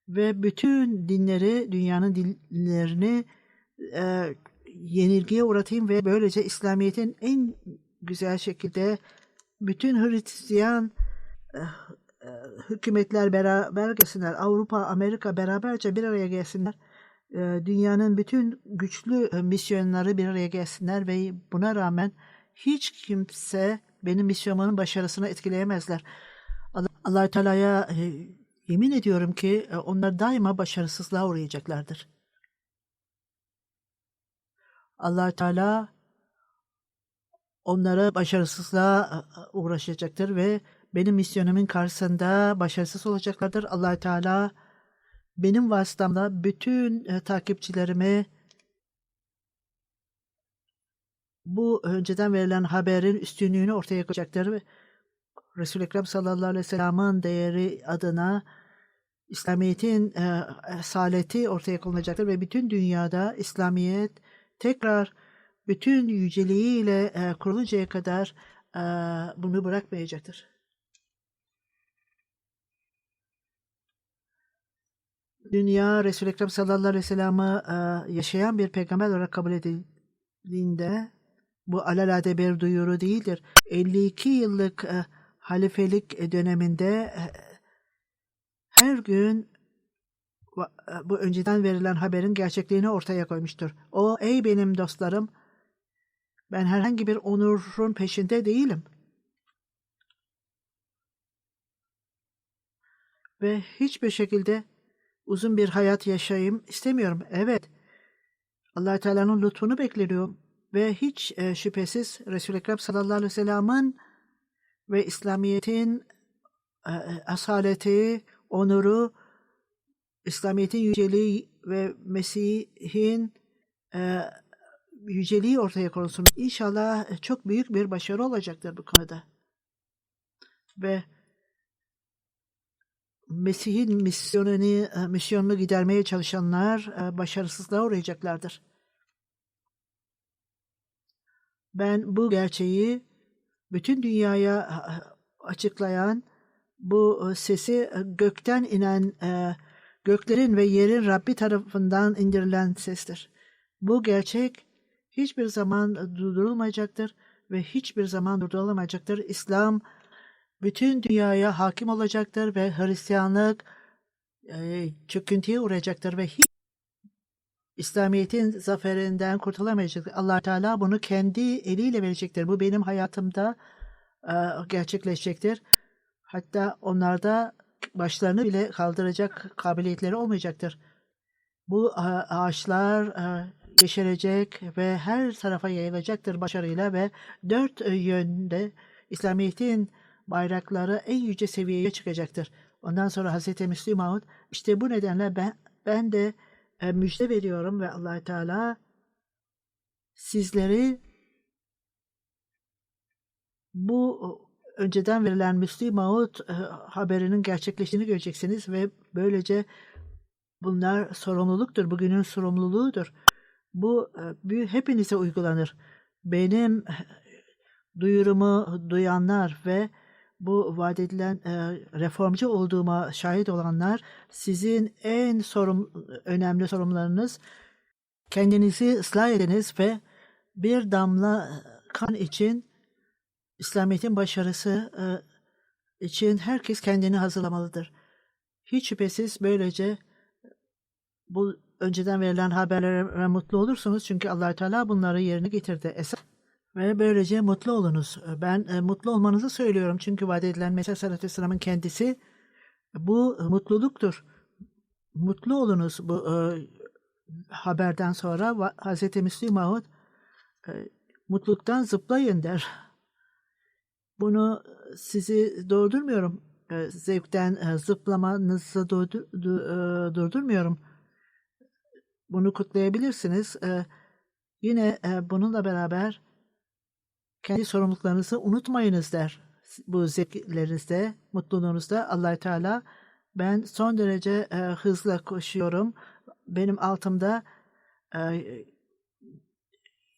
B: Ve bütün dinleri, dünyanın dinlerini yenilgiye uğratayım ve böylece İslamiyet'in en güzel şekilde bütün Hristiyan hükümetler beraber gelsinler. Avrupa, Amerika beraberce bir araya gelsinler. Dünyanın bütün güçlü misyonları bir araya gelsinler ve buna rağmen hiç kimse benim misyonumun başarısını etkileyemezler. Allah Teala'ya yemin ediyorum ki onlar daima başarısızlığa uğrayacaklardır. Allah Teala onlara başarısızlığa uğraşacaktır ve benim misyonumun karşısında başarısız olacaklardır. Allah Teala benim vasıtamla bütün takipçilerime bu önceden verilen haberin üstünlüğünü ortaya koyacaktır ve Resul-i Ekrem sallallahu aleyhi ve sellem'in değeri adına İslamiyet'in asaleti ortaya konulacaktır ve bütün dünyada İslamiyet tekrar bütün yüceliğiyle kuruluncaya kadar bunu bırakmayacaktır. Dünya Resul-i Ekrem sallallahu aleyhi ve sellem'i yaşayan bir peygamber olarak kabul edildiğinde bu alelade bir duyuru değildir. 52 yıllık halifelik döneminde her gün bu önceden verilen haberin gerçekliğini ortaya koymuştur. O, ey benim dostlarım, ben herhangi bir onurun peşinde değilim. Ve hiçbir şekilde uzun bir hayat yaşayayım istemiyorum. Evet, Allah Teala'nın lütfunu bekliyorum. Ve hiç şüphesiz Resul-i Ekrem sallallahu aleyhi ve sellem'in ve İslamiyet'in asaleti, onuru, İslamiyet'in yüceliği ve Mesih'in yüceliği ortaya konulsun. İnşallah çok büyük bir başarı olacaktır bu konuda. Ve Mesih'in misyonunu gidermeye çalışanlar başarısızlığa uğrayacaklardır. Ben bu gerçeği bütün dünyaya açıklayan, bu sesi gökten inen, göklerin ve yerin Rabbi tarafından indirilen sestir. Bu gerçek hiçbir zaman durdurulmayacaktır ve hiçbir zaman durdurulamayacaktır. İslam bütün dünyaya hakim olacaktır ve Hristiyanlık çöküntüye uğrayacaktır ve hiç İslamiyet'in zaferinden kurtulamayacaktır. Allah Teala bunu kendi eliyle verecektir. Bu benim hayatımda gerçekleşecektir. Hatta onlarda başlarını bile kaldıracak kabiliyetleri olmayacaktır. Bu ağaçlar yeşerecek ve her tarafa yayılacaktır başarıyla ve dört yönde İslamiyet'in bayrakları en yüce seviyeye çıkacaktır. Ondan sonra Hz. Müslim Maud, işte bu nedenle ben de müjde veriyorum ve Allah Teala sizleri bu önceden verilen Müslim Maud haberinin gerçekleştiğini göreceksiniz ve böylece bunlar sorumluluktur, bugünün sorumluluğudur. Bu hepinize uygulanır. Benim duyurumu duyanlar ve bu vaat edilen reformcu olduğuma şahit olanlar, sizin en önemli sorumlularınız kendinizi ıslah ediniz ve bir damla kan için, İslamiyet'in başarısı için herkes kendini hazırlamalıdır. Hiç şüphesiz böylece bu önceden verilen haberlere mutlu olursunuz. Çünkü Allah Teala bunları yerine getirdi. Ve böylece mutlu olunuz. Ben mutlu olmanızı söylüyorum. Çünkü vaat edilen Mesih Aleyhisselam'ın kendisi bu mutluluktur. Mutlu olunuz bu haberden sonra. Hz. Müslim Maud mutluluktan zıplayın der. Bunu sizi durdurmuyorum. Zevkten zıplamanızı durdurmuyorum. Bunu kutlayabilirsiniz. Yine bununla beraber kendi sorumluluklarınızı unutmayınız der. Bu zevklerinizde, mutluluğunuzda Allah Teala ben son derece hızla koşuyorum. Benim altımda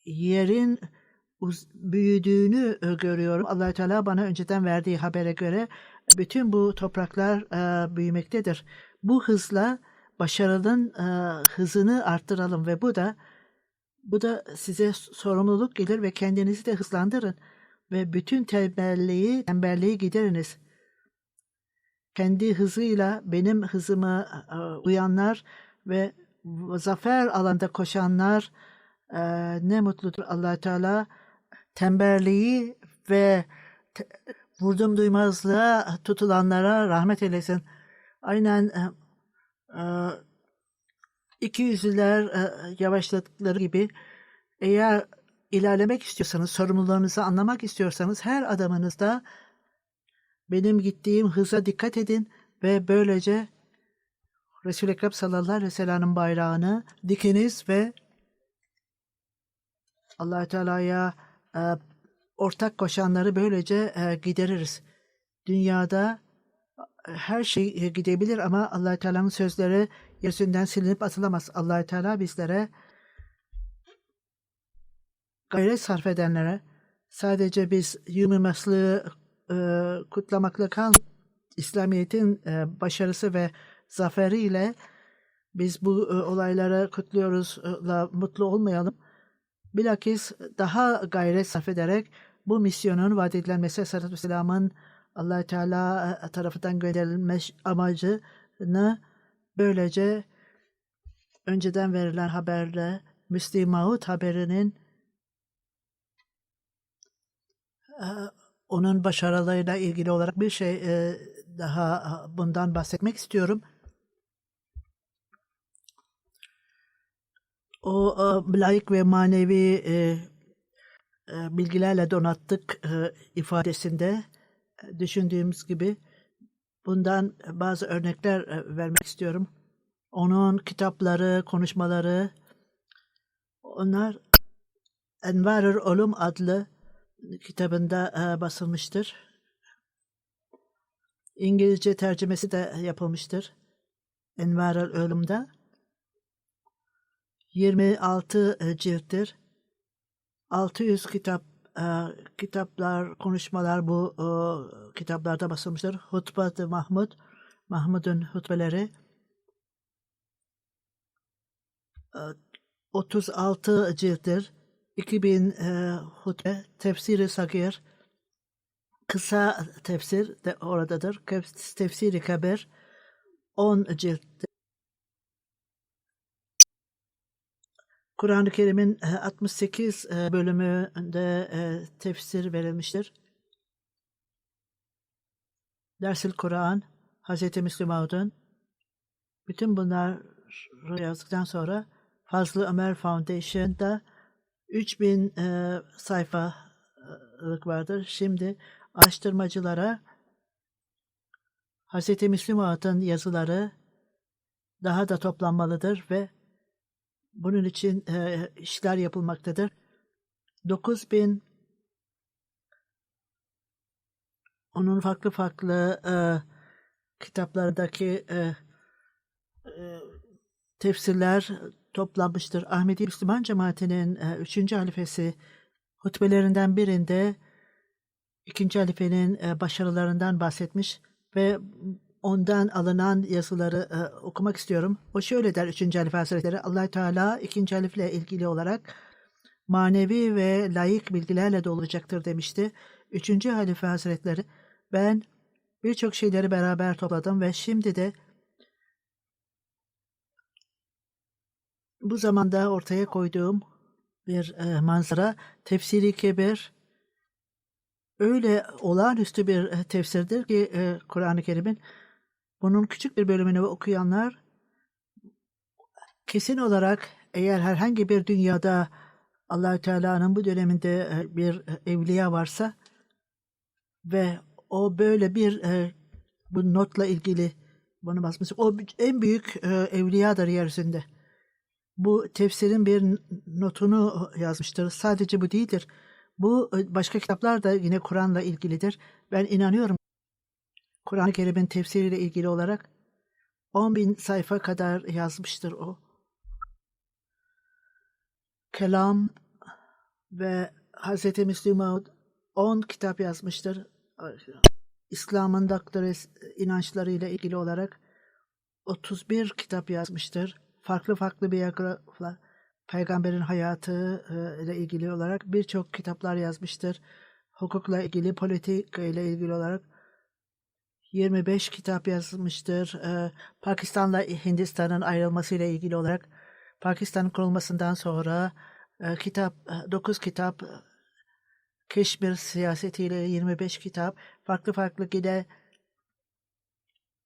B: yerin büyüdüğünü görüyorum. Allah Teala bana önceden verdiği habere göre bütün bu topraklar büyümektedir. Bu hızla başarının hızını arttıralım ve bu da size sorumluluk gelir ve kendinizi de hızlandırın ve bütün tembelliği gideriniz. Kendi hızıyla benim hızıma uyanlar ve zafer alanda koşanlar ne mutludur. Allah Teala tembelliği ve vurdum duymazlığa tutulanlara rahmet eylesin. Aynen ikiyüzlüler yavaşladıkları gibi eğer ilerlemek istiyorsanız, sorumluluğunuzu anlamak istiyorsanız her adımınızda benim gittiğim hıza dikkat edin ve böylece Resul-i Ekrem sallallahu aleyhi ve sellem'in bayrağını dikiniz ve Allah Teala'ya ortak koşanları böylece gideririz. Dünyada her şey gidebilir ama Allah Teala'nın sözleri yeryüzünden silinip atılamaz. Allah Teala bizlere gayret sarf edenlere sadece biz yumurmaslığı kutlamakla İslamiyet'in başarısı ve zaferiyle biz bu olaylara kutluyoruzla mutlu olmayalım. Bilakis daha gayret sarf ederek bu misyonun vaat edilen Mesih Aleyhisselam'ın Allah Teala tarafından gönderilmiş amacını böylece önceden verilen haberle Müslim Maud haberinin onun başarılarıyla ilgili olarak bir şey daha bundan bahsetmek istiyorum. O laik ve manevi bilgilerle donattık ifadesinde düşündüğümüz gibi bundan bazı örnekler vermek istiyorum. Onun kitapları, konuşmaları, onlar Envar-ül Ulum adlı kitabında basılmıştır. İngilizce tercümesi de yapılmıştır. Envar-ül Ulum'da 26 cilttir. 600 kitaplar, konuşmalar bu kitaplarda basılmıştır. Hutbat-ı Mahmud'un hutbeleri 36 cilttir. 2000 hutbe, tefsiri sagir, kısa tefsir de oradadır. Tefsiri kabir 10 cilttir. Kur'an-ı Kerim'in 68 bölümünde tefsir verilmiştir. Ders-i Kur'an, Hz. Müslim Maud'un bütün bunları yazdıktan sonra Fazlı Ömer Foundation'da 3000 sayfalık vardır. Şimdi araştırmacılara Hz. Müslim Maud'un yazıları daha da toplanmalıdır ve bunun için işler yapılmaktadır. 9000 onun farklı kitaplardaki tefsirler toplanmıştır. Ahmedi Müslüman Cemaati'nin 3. halifesi hutbelerinden birinde 2. halifenin başarılarından bahsetmiş ve ondan alınan yazıları okumak istiyorum. O şöyle der 3. Halife Hazretleri, Allah Teala 2. halifle ilgili olarak manevi ve layık bilgilerle dolacaktır demişti. 3. Halife Hazretleri, ben birçok şeyleri beraber topladım ve şimdi de Bu zamanda ortaya koyduğum bir manzara, Tefsiri Kebir öyle olağanüstü bir tefsirdir ki Kur'an-ı Kerim'in bunun küçük bir bölümünü okuyanlar kesin olarak eğer herhangi bir dünyada Allahü Teala'nın bu döneminde bir evliya varsa ve o böyle bir bu notla ilgili bunu basmış. O en büyük evliyadır yeryüzünde. Bu tefsirin bir notunu yazmıştır. Sadece bu değildir. Bu başka kitaplar da yine Kur'an'la ilgilidir. Ben inanıyorum Kur'an-ı Kerim'in tefsiriyle ilgili olarak 10.000 sayfa kadar yazmıştır o. Kelam ve Hz. Müslim Maud 10 kitap yazmıştır. İslam'ın doktor inançlarıyla ilgili olarak 31 kitap yazmıştır. Farklı farklı biyografiler, peygamberin hayatı ile ilgili olarak birçok kitaplar yazmıştır. Hukukla ilgili, politika ile ilgili olarak 25 kitap yazmıştır. Pakistan'la Hindistan'ın ayrılmasıyla ilgili olarak Pakistan'ın kurulmasından sonra 9 kitap, Keşmir siyasetiyle 25 kitap, farklı farklı yine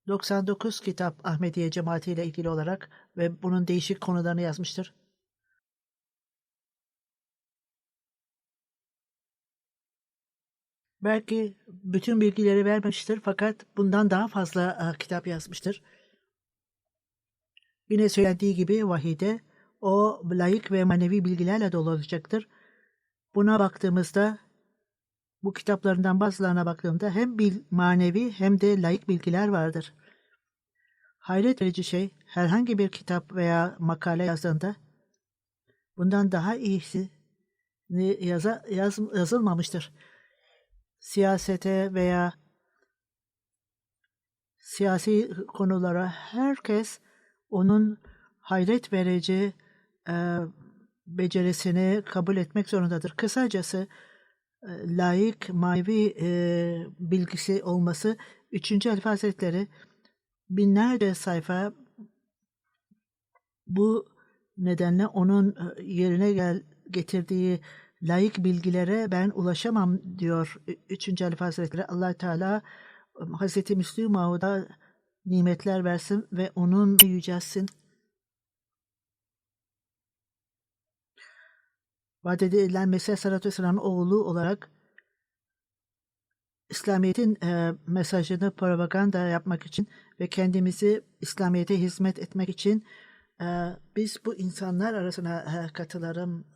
B: 99 kitap Ahmediye cemaati ile ilgili olarak ve bunun değişik konularını yazmıştır. Belki bütün bilgileri vermemiştir fakat bundan daha fazla kitap yazmıştır. Yine söylendiği gibi vahide o layık ve manevi bilgilerle dolu olacaktır. Buna baktığımızda bu kitaplarından bazılarına baktığımda hem manevi hem de layık bilgiler vardır. Hayret verici şey herhangi bir kitap veya makale yazdığında bundan daha iyisi yazılmamıştır. Siyasete veya siyasi konulara herkes onun hayret verici becerisini kabul etmek zorundadır. Kısacası layık manevi bilgisi olması 3. Halife Hazretleri binlerce sayfa bu nedenle onun yerine getirdiği layık bilgilere ben ulaşamam diyor 3. Halife Hazretleri. Allah Teala Hazreti Müslim Maud'a nimetler versin ve onun yücelsin. Vaat edilen Mesih Aleyhisselatü Vesselam'ın oğlu olarak İslamiyet'in mesajını propaganda yapmak için ve kendimizi İslamiyet'e hizmet etmek için biz bu insanlar arasına katılalım.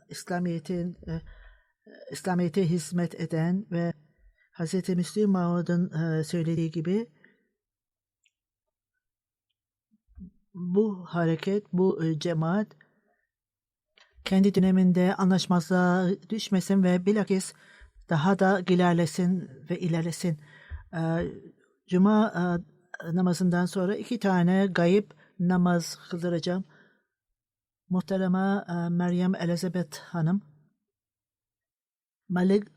B: İslamiyet'e hizmet eden ve Hz. Müslim Maud'un söylediği gibi bu hareket, bu cemaat kendi döneminde anlaşmazlığa düşmesin ve bilakis daha da ilerlesin. Cuma namazından sonra 2 tane gayip namaz kıldıracağım. Muhtereme Meryem Elizabeth Hanım, Malik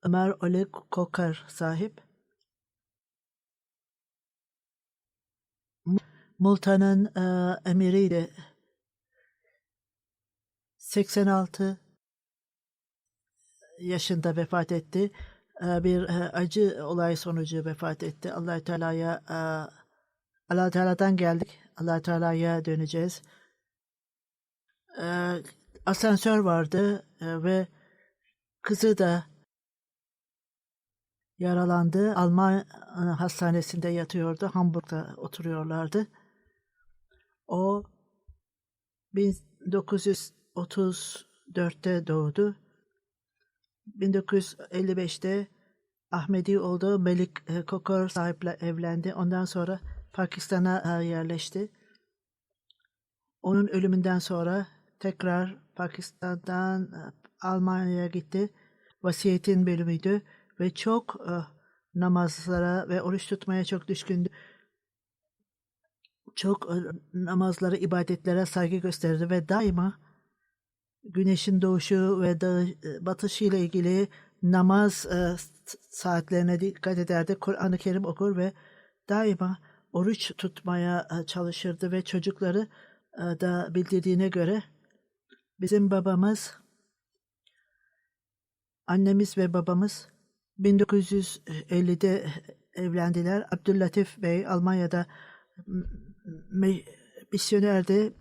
B: Ömer Ali Kokar sahip, Multan'ın emiriydi. 86 yaşında vefat etti. Bir acı olay sonucu vefat etti. Allah Teala'dan geldik. Allah Teala'ya döneceğiz. Asansör vardı ve kızı da yaralandı. Alman hastanesinde yatıyordu. Hamburg'da oturuyorlardı. O 1934'te doğdu. 1955'te Ahmedi oldu. Melik Kokor sahiple evlendi. Ondan sonra Pakistan'a yerleşti. Onun ölümünden sonra tekrar Pakistan'dan Almanya'ya gitti. Vasiyetin bölümüydü ve çok namazlara ve oruç tutmaya çok düşkündü. Çok namazlara, ibadetlere saygı gösterirdi ve daima güneşin doğuşu ve batışı ile ilgili namaz saatlerine dikkat ederdi. Kur'an-ı Kerim okur ve daima oruç tutmaya çalışırdı ve çocukları da bildirdiğine göre Bizim babamız, annemiz ve babamız 1950'de evlendiler. Abdüllatif Bey Almanya'da misyonerdi.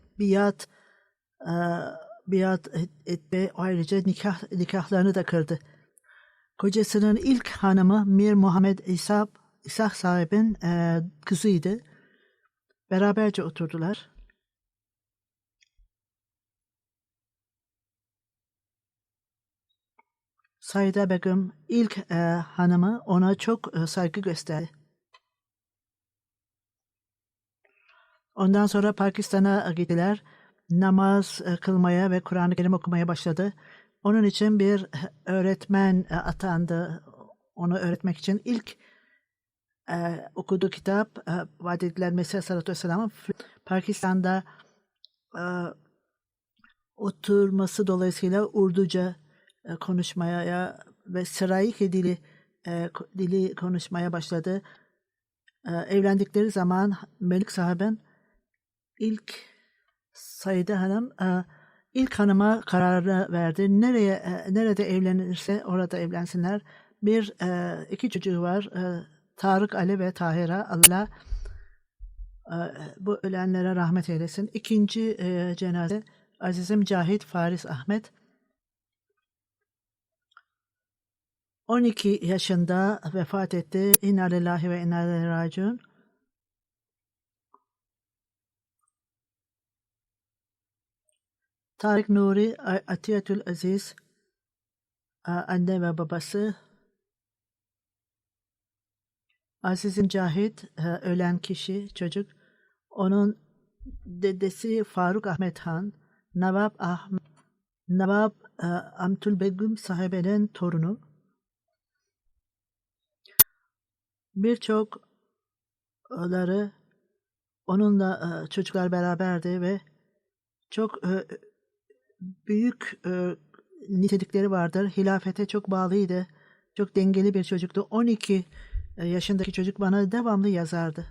B: Biat etti. Ayrıca nikahlarını da kırdı. Kocasının ilk hanımı Mir Muhammed İsa sahibin kızıydı. Beraberce oturdular. Saide Begüm ilk hanımı ona çok saygı gösterdi. Ondan sonra Pakistan'a gittiler. Namaz kılmaya ve Kur'an-ı Kerim okumaya başladı. Onun için bir öğretmen atandı. Onu öğretmek için ilk okuduğu kitap vaat edilen Mesih Aleyhisselatü Vesselam'ın Pakistan'da oturması dolayısıyla Urduca konuşmaya ve Seraiki dili konuşmaya başladı. Evlendikleri zaman Melik Sahib'in ilk Saide Hanım ilk hanıma kararı verdi. Nerede evlenirse orada evlensinler. İki çocuğu var. Tarık Ali ve Tahira. Allah bu ölenlere rahmet eylesin. İkinci cenaze Azizim Cahit Faris Ahmet. 12 yaşında vefat etti. İnna lillahi ve inna ileyhi raciun. Tarık Nuri Atiyetül Aziz anne ve babası. Azizim Cahit ölen kişi çocuk. Onun dedesi Faruk Ahmet Han, Navab Amtul Begüm sahibenin torunu. Birçokları onunla çocuklar beraberdi ve çok büyük nitelikleri vardır. Hilafete çok bağlıydı. Çok dengeli bir çocuktu. 12 yaşındaki çocuk bana devamlı yazardı.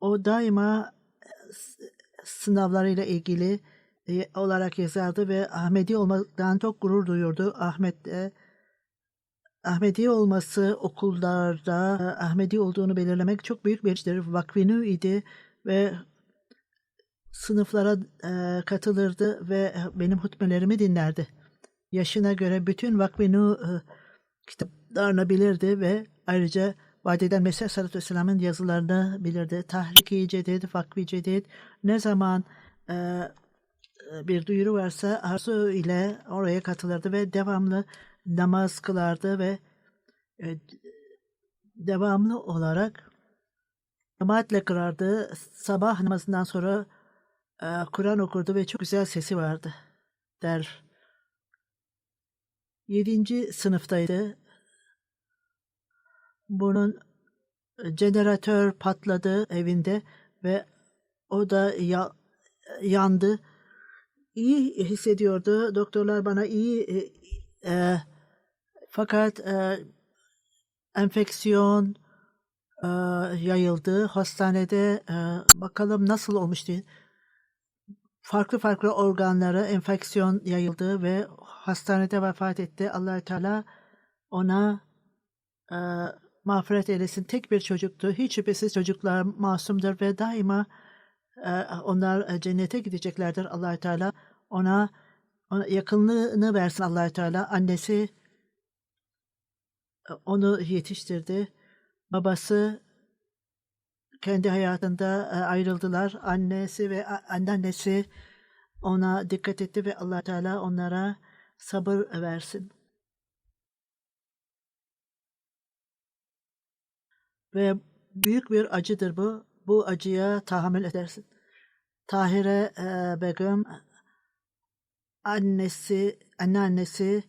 B: O daima sınavlarıyla ilgili olarak yazardı ve Ahmedi olmaktan çok gurur duyuyordu. Ahmedi olması okullarda Ahmedi olduğunu belirlemek çok büyük bir iştir. Vakfinu idi ve sınıflara katılırdı ve benim hutbelerimi dinlerdi. Yaşına göre bütün Vakfinu kitaplarını bilirdi ve ayrıca vaat eden Mesih Aleyhisselatü Vesselam'ın yazılarını bilirdi. Tahrik-i Cedid, Vakf-i Cedid ne zaman bir duyuru varsa arzu ile oraya katılırdı ve devamlı namaz kılardı ve devamlı olarak cemaatle kılardı. Sabah namazından sonra Kur'an okurdu ve çok güzel sesi vardı der. 7. sınıftaydı. Bunun jeneratör patladı evinde ve o da yandı. İyi hissediyordu. Doktorlar bana iyi fakat enfeksiyon yayıldı. Hastanede bakalım nasıl olmuş diye. Farklı organlara enfeksiyon yayıldı ve hastanede vefat etti. Allah-u Teala ona mağfiret eylesin. Tek bir çocuktu. Hiç şüphesiz çocuklar masumdur ve daima onlar cennete gideceklerdir. Allah-u Teala ona yakınlığını versin. Allah-u Teala annesi onu yetiştirdi. Babası kendi hayatında ayrıldılar. Annesi ve anneannesi ona dikkat etti ve Allah Teala onlara sabır versin. Ve büyük bir acıdır bu. Bu acıya tahammül edersin. Tahire Begüm anneannesi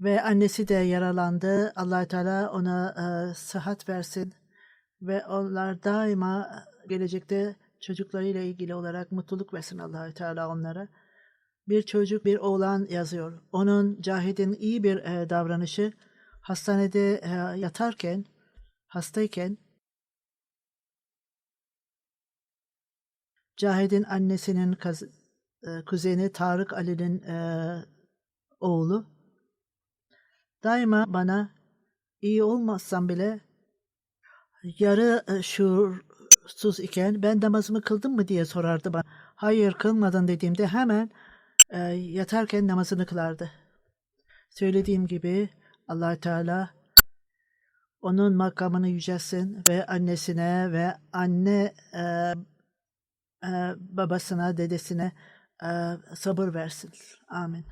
B: ve annesi de yaralandı. Allah Teala ona sıhhat versin ve onlar daima gelecekte çocuklarıyla ilgili olarak mutluluk versin Allah Teala onlara. Bir çocuk, bir oğlan yazıyor. Onun Cahit'in iyi bir davranışı hastanede hastayken Cahit'in annesinin kuzeni Tarık Ali'nin oğlu. Daima bana iyi olmazsam bile yarı şuursuz iken ben namazımı kıldın mı diye sorardı bana. Hayır kılmadın dediğimde hemen yatarken namazını kılardı. Söylediğim gibi Allah Teala onun makamını yücelsin ve annesine ve anne babasına, dedesine sabır versin. Amin.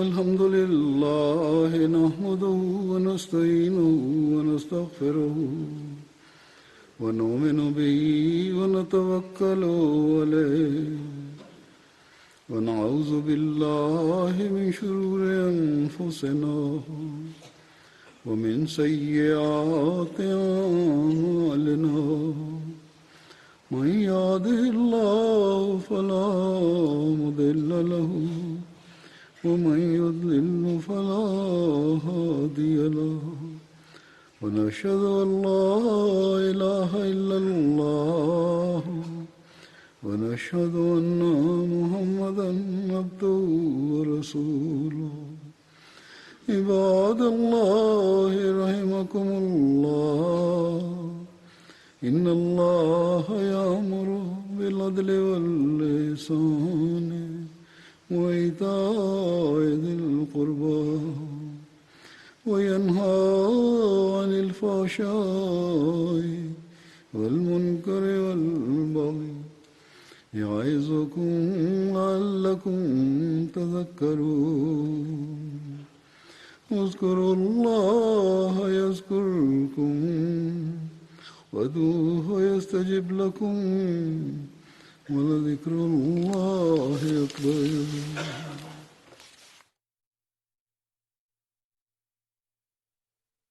A: الحمد لله نحمده ونستعينه ونستغفره ونؤمن به ونتوكل عليه ونعوذ بالله من شرور أنفسنا ومن سيئات أعمالنا من يهده الله فلا مضل له ومن يضلل فلا هادي له ونشهد أن لا إله إلا الله ونشهد أن محمدا عبده ورسوله عباد الله رحمكم الله إن الله يأمر بالعدل والإحسان وإيتاء ذي القربى وينهى عن الفحشاء والمنكر والبغي يعظكم لعلكم تذكرون اذكروا الله يذكركم وادعوه يستجب لكم ولذكر الله أكبر